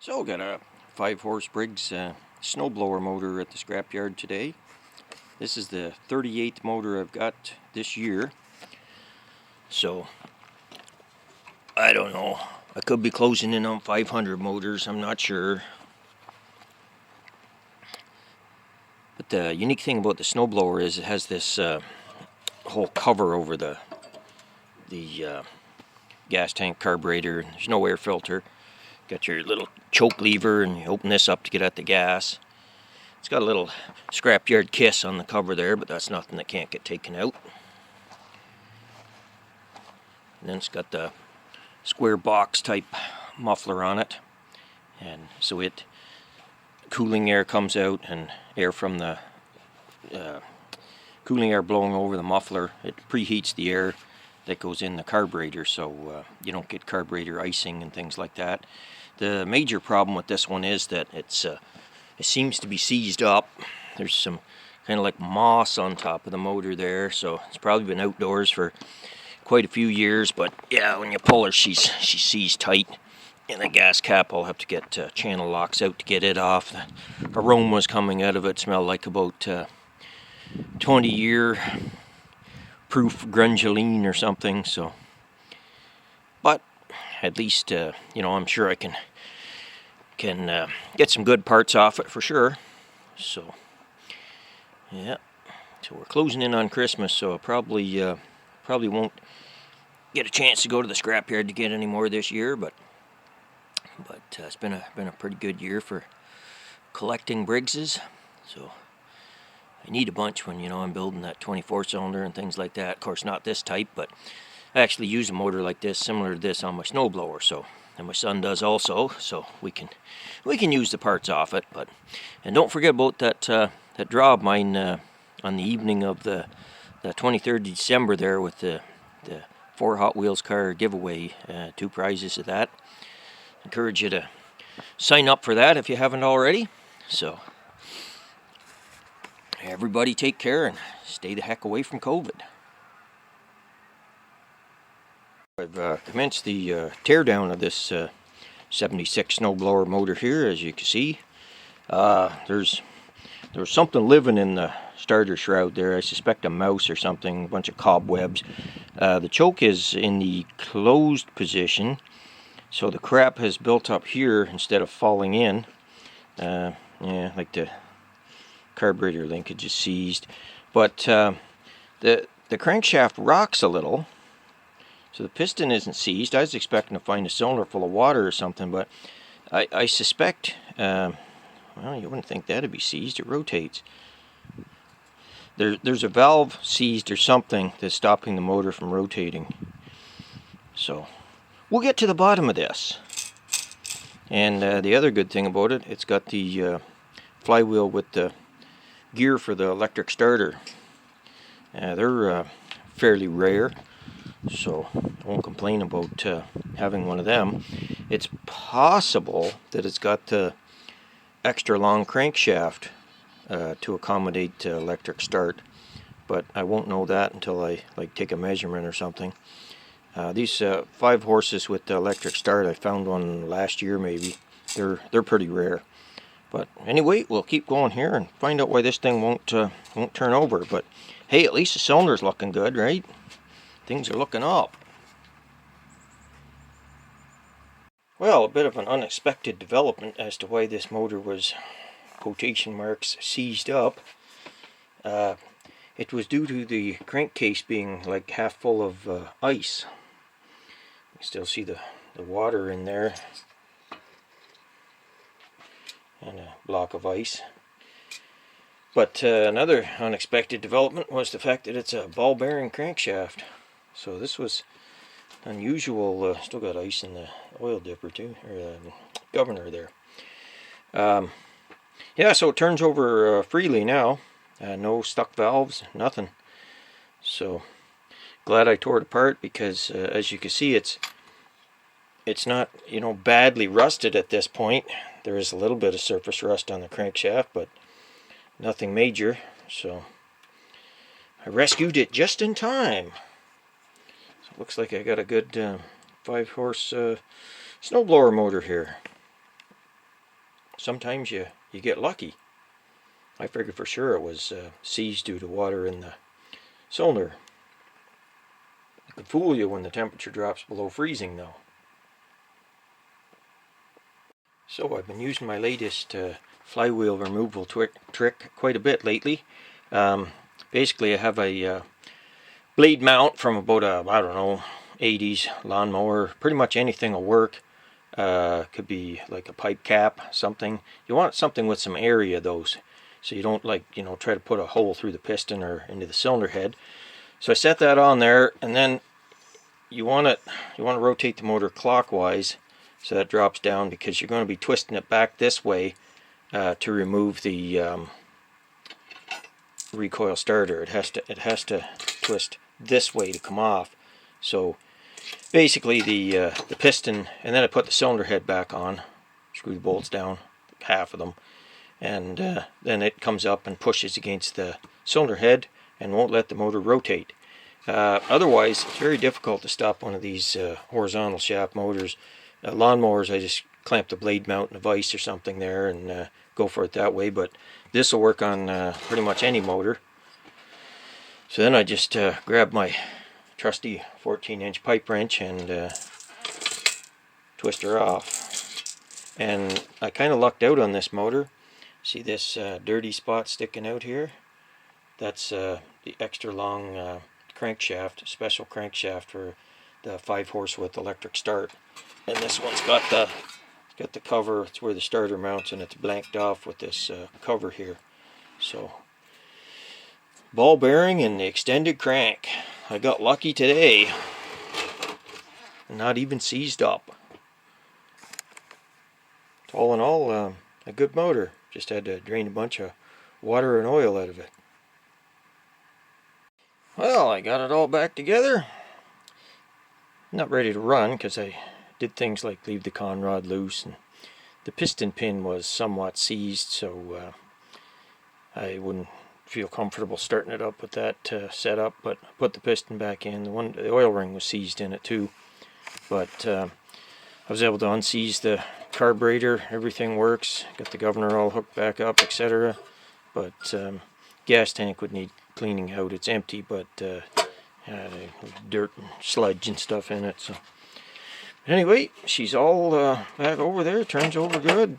So got a 5-horse Briggs snowblower motor at the scrapyard today. This is the 38th motor I've got this year. So I don't know. I could be closing in on 500 motors. I'm not sure. But the unique thing about the snowblower is it has this whole cover over the gas tank carburetor. There's no air filter. Got your little choke lever, and you open this up to get at the gas. It's got a little scrapyard kiss on the cover there, but that's nothing that can't get taken out. And then it's got the square box type muffler on it, and so cooling air comes out, and air from the cooling air blowing over the muffler, it preheats the air that goes in the carburetor, so you don't get carburetor icing and things like that. The major problem with this one is that it seems to be seized up. There's some kind of like moss on top of the motor there, so it's probably been outdoors for quite a few years. But yeah, when you pull her, she's seized tight, and the gas cap, I'll have to get channel locks out to get it off. The aromas coming out of it smell like about 20-year proof grungeline or something. So, but at least I'm sure I can get some good parts off it for sure. So yeah, so we're closing in on Christmas, so I probably won't get a chance to go to the scrapyard to get any more this year, but it's been a pretty good year for collecting Briggses. So I need a bunch when I'm building that 24-cylinder and things like that. Of course, not this type, but I actually use a motor like this, similar to this, on my snowblower. So, and my son does also. So we can use the parts off it. And don't forget about that draw of mine on the evening of the 23rd of December there, with the 4 Hot Wheels car giveaway. 2 prizes of that. Encourage you to sign up for that if you haven't already. So everybody take care and stay the heck away from COVID. I've commenced the teardown of this 76 snowblower motor here. As you can see, there's something living in the starter shroud there. I suspect a mouse or something, a bunch of cobwebs. The choke is in the closed position, so the crap has built up here instead of falling in. Yeah, like the carburetor linkage is seized, but the crankshaft rocks a little, so the piston isn't seized. I was expecting to find a cylinder full of water or something, but I suspect, well, you wouldn't think that'd be seized. It rotates. There's a valve seized or something that's stopping the motor from rotating. So we'll get to the bottom of this. And the other good thing about it, it's got the flywheel with the gear for the electric starter. They're fairly rare, so I won't complain about having one of them. It's possible that it's got the extra long crankshaft to accommodate electric start, but I won't know that until I take a measurement or something. These 5 horses with the electric start, I found one last year maybe. They're pretty rare. But anyway, we'll keep going here and find out why this thing won't turn over. But hey, at least the cylinder's looking good, right? Things are looking up. Well, a bit of an unexpected development as to why this motor was, quotation marks, seized up. It was due to the crankcase being like half full of ice. You still see the water in there, and a block of ice. But another unexpected development was the fact that it's a ball bearing crankshaft. So this was unusual. Still got ice in the oil dipper too, or the governor there. Yeah, so it turns over freely now. No stuck valves, nothing. So glad I tore it apart, because as you can see, it's not badly rusted at this point. There is a little bit of surface rust on the crankshaft, but nothing major. So I rescued it just in time. So it looks like I got a good 5-horse snowblower motor here. sometimes you get lucky. I figured for sure it was seized due to water in the cylinder. It could fool you when the temperature drops below freezing though. So I've been using my latest flywheel removal trick quite a bit lately. Basically I have a blade mount from about a, I don't know, 80s lawnmower. Pretty much anything will work. Could be like a pipe cap, something. You want something with some area though, so you don't, like, you know, try to put a hole through the piston or into the cylinder head. So I set that on there, and then you want to rotate the motor clockwise so that drops down, because you're going to be twisting it back this way to remove the recoil starter. It has to twist this way to come off. So basically the piston, and then I put the cylinder head back on, screw the bolts down, half of them, and then it comes up and pushes against the cylinder head and won't let the motor rotate. Otherwise, it's very difficult to stop one of these horizontal shaft motors. Lawnmowers, I just clamp the blade mount in a vise or something there and go for it that way, but this will work on pretty much any motor. So then I just grab my trusty 14-inch pipe wrench and twist her off. And I kind of lucked out on this motor. See this dirty spot sticking out here? That's the extra long crankshaft, special crankshaft for the 5-horse with electric start. And this one's got the cover. It's where the starter mounts, and it's blanked off with this cover here. So ball bearing and the extended crank. I got lucky today. Not even seized up. All in all, a good motor. Just had to drain a bunch of water and oil out of it. Well, I got it all back together. Not ready to run because I did things like leave the con rod loose, and the piston pin was somewhat seized, so I wouldn't feel comfortable starting it up with that setup. But I put the piston back in. The oil ring was seized in it too, but I was able to unseize the carburetor. Everything works. Got the governor all hooked back up, etc. But gas tank would need cleaning out. It's empty, but dirt and sludge and stuff in it. So anyway, she's all back over there. Turns over good.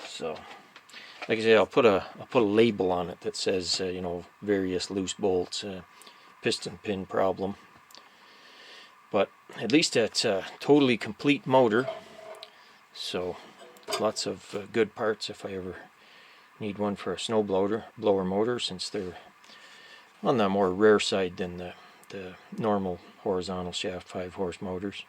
So like I say, I'll put a label on it that says you know, various loose bolts, piston pin problem. But at least it's a totally complete motor. So lots of good parts if I ever need one for a snowblower motor, since they're on the more rare side than the normal horizontal shaft 5-horse motors.